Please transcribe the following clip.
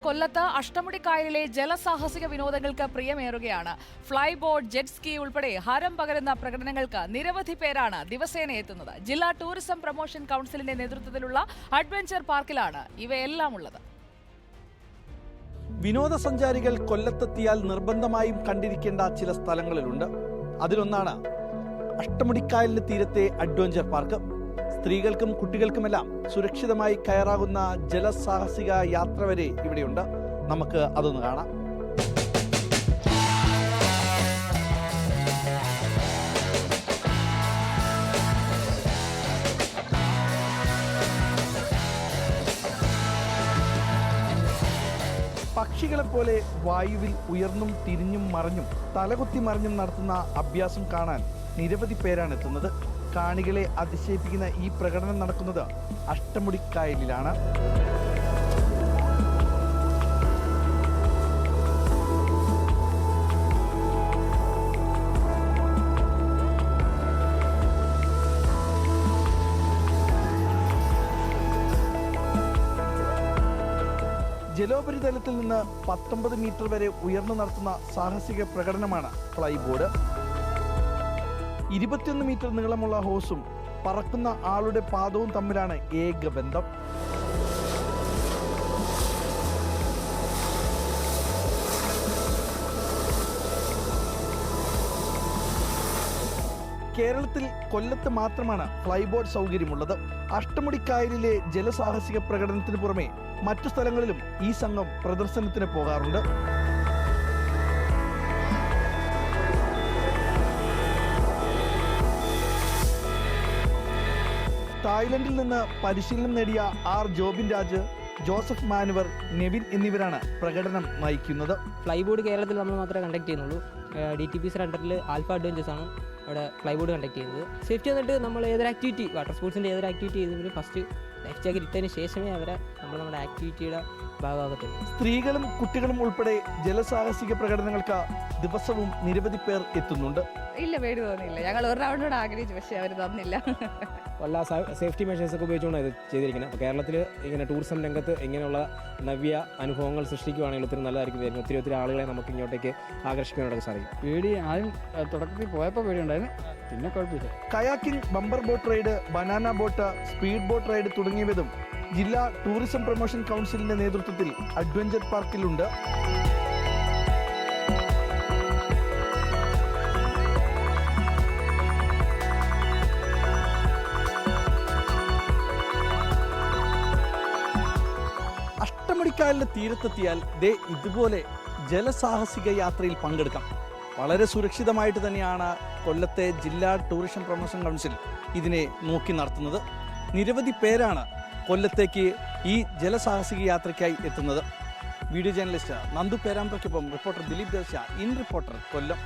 കൊല്ലത്ത് അഷ്ടമുടിക്കായലിലെ ജലസാഹസിക വിനോദങ്ങൾക്ക് പ്രിയമേറുകയാണ്. Fly boat, jet ski ഉൾപ്പെടെ ഹരം പകരുന്ന പ്രകടനങ്ങൾക്ക് നിരവധി പേരാണ് ദിവസേന എത്തുന്നത്. ജില്ലാ ടൂറിസം പ്രൊമോഷൻ കൗൺസിലിന്റെ നേതൃത്വത്തിലുള്ള അഡ്വഞ്ചർ പാർക്കിലാണ് ഇവയെല്ലാം ഉള്ളത്. വിനോദസഞ്ചാരികൾ കൊല്ലത്തെത്തിയാൽ നിർബന്ധമായും കണ്ടിരിക്കേണ്ട ചില സ്ഥലങ്ങളിലുണ്ട്. അതിലൊന്നാണ് അഷ്ടമുടിക്കായലിന്റെ തീരത്തെ അഡ്വഞ്ചർ പാർക്ക്. സ്ത്രീകൾക്കും കുട്ടികൾക്കുമെല്ലാം സുരക്ഷിതമായി കയറാകുന്ന ജലസാഹസിക യാത്ര വരെ ഇവിടെയുണ്ട്. നമുക്ക് അതൊന്ന് കാണാം. പക്ഷികളെപ്പോലെ വായുവിൽ ഉയർന്നും തിരിഞ്ഞും മറിഞ്ഞും തലകുത്തി മറിഞ്ഞും നടത്തുന്ന അഭ്യാസം കാണാൻ നിരവധി പേരാണ് എത്തുന്നത്. കാണികളെ അതിശയിപ്പിക്കുന്ന ഈ പ്രകടനം നടക്കുന്നത് അഷ്ടമുടിക്കായലിലാണ്. ജലോപരിതലത്തിൽ നിന്ന് 19 മീറ്റർ വരെ ഉയർന്നു നടത്തുന്ന സാഹസിക പ്രകടനമാണ് ഫ്ലൈ ബോർഡ്. 21 മീറ്റർ നീളമുള്ള ഹോസും പറക്കുന്ന ആളുടെ പാദവും തമ്മിലാണ് ഏക ബന്ധം. കേരളത്തിൽ കൊല്ലത്ത് മാത്രമാണ് ഫ്ലൈ ബോട്ട് സൗകര്യമുള്ളത്. അഷ്ടമുടിക്കായലിലെ ജലസാഹസിക പ്രകടനത്തിന് പുറമെ മറ്റു സ്ഥലങ്ങളിലും ഈ സംഘം പ്രദർശനത്തിന് പോകാറുണ്ട്. തായ്ലൻഡിൽ നിന്ന് പരിശീലനം നേടിയ ആർ ജോബിൻ രാജ്, ജോസഫ് മാനുവർ, നെവിൻ എന്നിവരാണ് പ്രകടനം നയിക്കുന്നത്. ഫ്ലൈ ബോർഡ് കേരളത്തിൽ നമ്മൾ മാത്രമേ കണ്ടക്ട് ചെയ്യുന്നുള്ളൂ. DTPC അണ്ടറിൽ ആൽഫ അഡ്വഞ്ചേഴ്സ് ആണ് അവിടെ ഫ്ലൈ ബോർഡ് കണ്ടക്ട് ചെയ്യുന്നത്. സേഫ്റ്റി വന്നിട്ട് നമ്മൾ ഏതൊരു ആക്ടിവിറ്റി, വാട്ടർ സ്പോർട്സിൻ്റെ ഏതൊരു ആക്ടിവിറ്റി ചെയ്തതിന് ഫസ്റ്റ് ലൈഫ് ജാക്കറ്റ് ഇട്ടതിന് ശേഷമേ അവരെ നമ്മുടെ ആക്ടിവിറ്റിയുടെ ഭാഗമാകത്തുള്ളൂ. സ്ത്രീകളും കുട്ടികളും ഉൾപ്പെടെ ജലസാഹസിക പ്രകടനങ്ങൾക്ക് ദിവസവും നിരവധി പേർ എത്തുന്നുണ്ട്. ഇല്ല, പേടി തോന്നിയില്ല. ഞങ്ങൾ ഒരു റൗണ്ടോട് ആഗ്രഹിച്ചു, പക്ഷെ അവർ തന്നില്ല. എല്ലാ സേഫ്റ്റി മെഷേഴ്സ് ഒക്കെ ഉപയോഗിച്ചുകൊണ്ടാണ് ഇത് ചെയ്തിരിക്കുന്നത്. അപ്പോൾ കേരളത്തിൽ ഇങ്ങനെ ടൂറിസം രംഗത്ത് ഇങ്ങനെയുള്ള നവ്യ അനുഭവങ്ങൾ സൃഷ്ടിക്കുകയാണെങ്കിൽ ഒത്തിരി നല്ലതായിരിക്കും. ഒത്തിരി ആളുകളെ നമുക്ക് ഇങ്ങോട്ടേക്ക് ആകർഷിക്കാനൊക്കെ സാധിക്കും. പേടി ആദ്യം തുടക്കത്തിൽ പോയപ്പോൾ പേടിയുണ്ടായിരുന്നു, പിന്നെ കുഴപ്പമില്ല. Kayaking, bumper boat ride, banana boat, speed boat ride തുടങ്ങിയവതും ജില്ലാ ടൂറിസം പ്രൊമോഷൻ കൗൺസിലിന്റെ നേതൃത്വത്തിൽ അഡ്വഞ്ചർ പാർക്കിലുണ്ട്. അഷ്ടമുടിക്കായലിന്റെ തീരത്തെത്തിയാൽ ഇതുപോലെ ജലസാഹസിക യാത്രയിൽ പങ്കെടുക്കാം. വളരെ സുരക്ഷിതമായിട്ട് തന്നെയാണ് കൊല്ലത്തെ ജില്ലാ ടൂറിസം പ്രൊമോഷൻ കൗൺസിൽ ഇതിനെ നോക്കി നടത്തുന്നത്. നിരവധി പേരാണ് കൊല്ലത്തേക്ക് ഈ ജലസാഹസിക യാത്രയ്ക്കായി എത്തുന്നത്. വീഡിയോ ജേർണലിസ്റ്റ് നന്ദു പേരാമ്പ്രയ്ക്കൊപ്പം റിപ്പോർട്ടർ ദിലീപ് ദേശ, ഇൻ റിപ്പോർട്ടർ, കൊല്ലം.